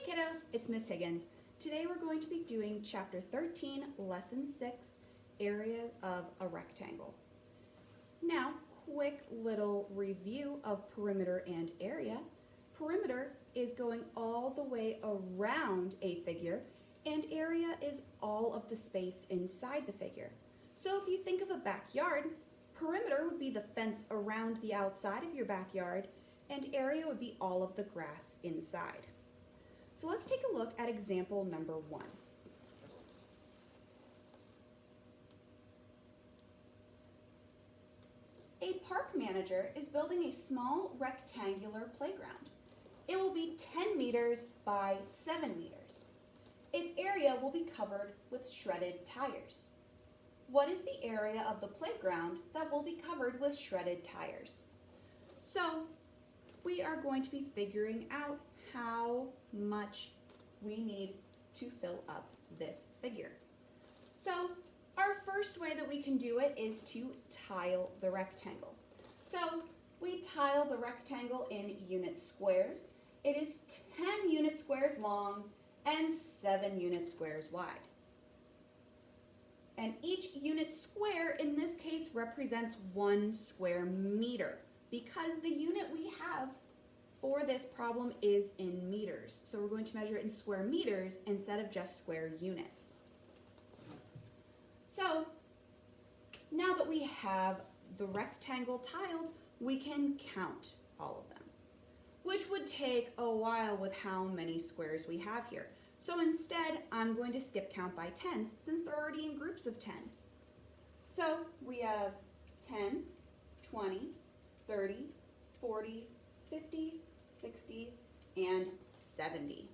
Hey kiddos, it's Miss Higgins. Today we're going to be doing Chapter 13, Lesson 6, Area of a Rectangle. Now, quick little review of perimeter and area. Perimeter is going all the way around a figure, and area is all of the space inside the figure. So if you think of a backyard, perimeter would be the fence around the outside of your backyard, and area would be all of the grass inside. So let's take a look at example number 1. A park manager is building a small rectangular playground. It will be 10 meters by 7 meters. Its area will be covered with shredded tires. What is the area of the playground that will be covered with shredded tires? So we are going to be figuring out how much we need to fill up this figure. So our first way that we can do it is to tile the rectangle. So we tile the rectangle in unit squares. It is 10 unit squares long and 7 unit squares wide. And each unit square in this case represents 1 square meter because the unit we have for this problem is in meters. So we're going to measure it in square meters instead of just square units. So now that we have the rectangle tiled, we can count all of them, which would take a while with how many squares we have here. So instead, I'm going to skip count by tens since they're already in groups of 10. So we have 10, 20, 30, 40, 50, 60, and 70.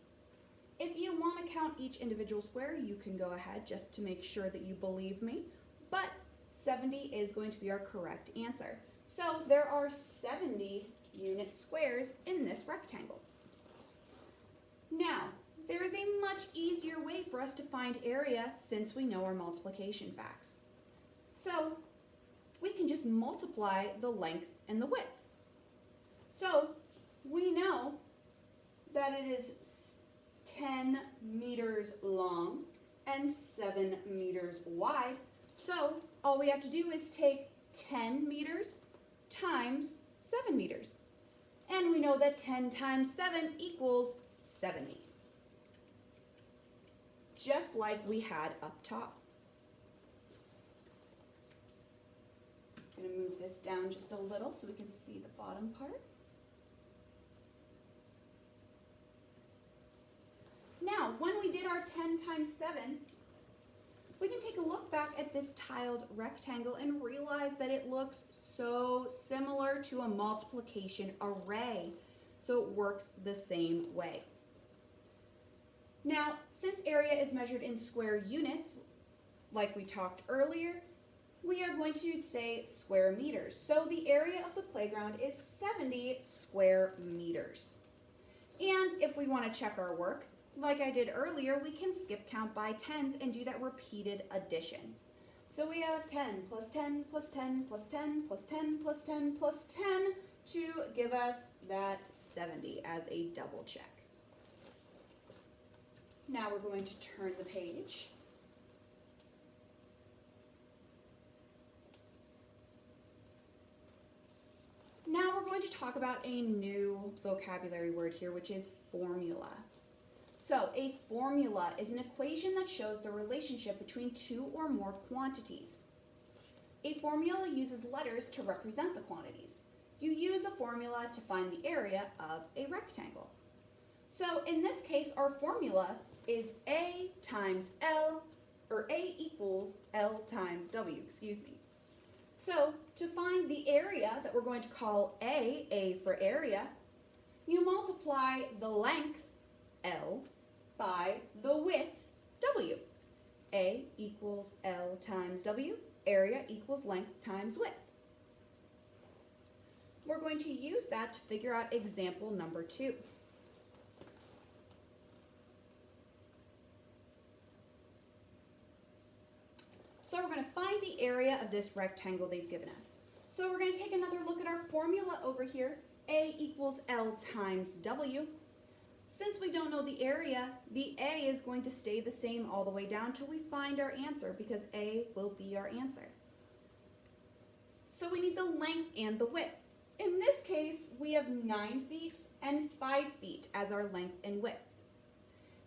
If you want to count each individual square, you can go ahead just to make sure that you believe me, but 70 is going to be our correct answer. So there are 70 unit squares in this rectangle. Now, there is a much easier way for us to find area since we know our multiplication facts. So we can just multiply the length and the width. So we know that it is 10 meters long and 7 meters wide. So all we have to do is take 10 meters times 7 meters. And we know that 10 times 7 equals 70. Just like we had up top. I'm going to move this down just a little so we can see the bottom part. Now, when we did our 10 times 7, we can take a look back at this tiled rectangle and realize that it looks so similar to a multiplication array. So it works the same way. Now, since area is measured in square units, like we talked earlier, we are going to say square meters. So the area of the playground is 70 square meters. And if we want to check our work, like I did earlier, we can skip count by tens and do that repeated addition. So we have 10 plus 10 plus 10 plus 10 plus 10 plus 10 plus 10 to give us that 70 as a double check. Now we're going to turn the page. Now we're going to talk about a new vocabulary word here, which is formula. So a formula is an equation that shows the relationship between two or more quantities. A formula uses letters to represent the quantities. You use a formula to find the area of a rectangle. So in this case, our formula is A times L, or A equals L times W, excuse me. So to find the area that we're going to call A for area, you multiply the length, L, by the width, W. A equals L times W, area equals length times width. We're going to use that to figure out example number 2. So we're going to find the area of this rectangle they've given us. So we're going to take another look at our formula over here. A equals L times W. Since we don't know the area, the A is going to stay the same all the way down till we find our answer, because A will be our answer. So we need the length and the width. In this case, we have 9 feet and 5 feet as our length and width.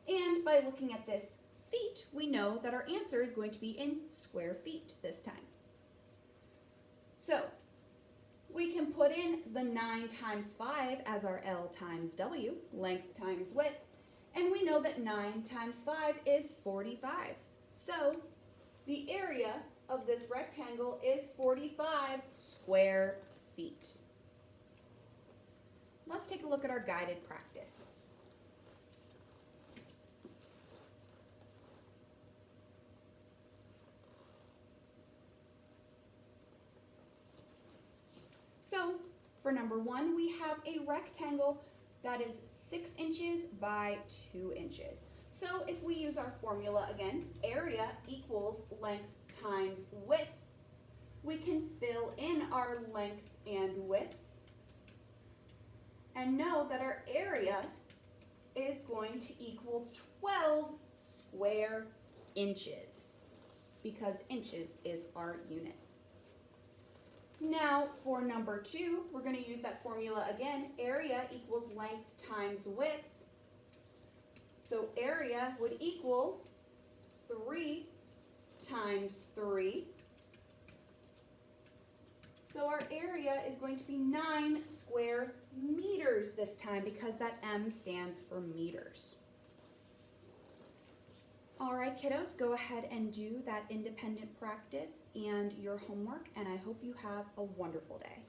And by looking at this feet, we know that our answer is going to be in square feet this time. So we can put in the 9 times 5 as our L times W, length times width, and we know that 9 times 5 is 45. So the area of this rectangle is 45 square feet. Let's take a look at our guided practice. So for number 1, we have a rectangle that is 6 inches by 2 inches. So if we use our formula again, area equals length times width, we can fill in our length and width and know that our area is going to equal 12 square inches, because inches is our unit. Now for number 2, we're going to use that formula again. Area equals length times width. So area would equal 3 times 3. So our area is going to be 9 square meters this time, because that M stands for meters. All right, kiddos, go ahead and do that independent practice and your homework, and I hope you have a wonderful day.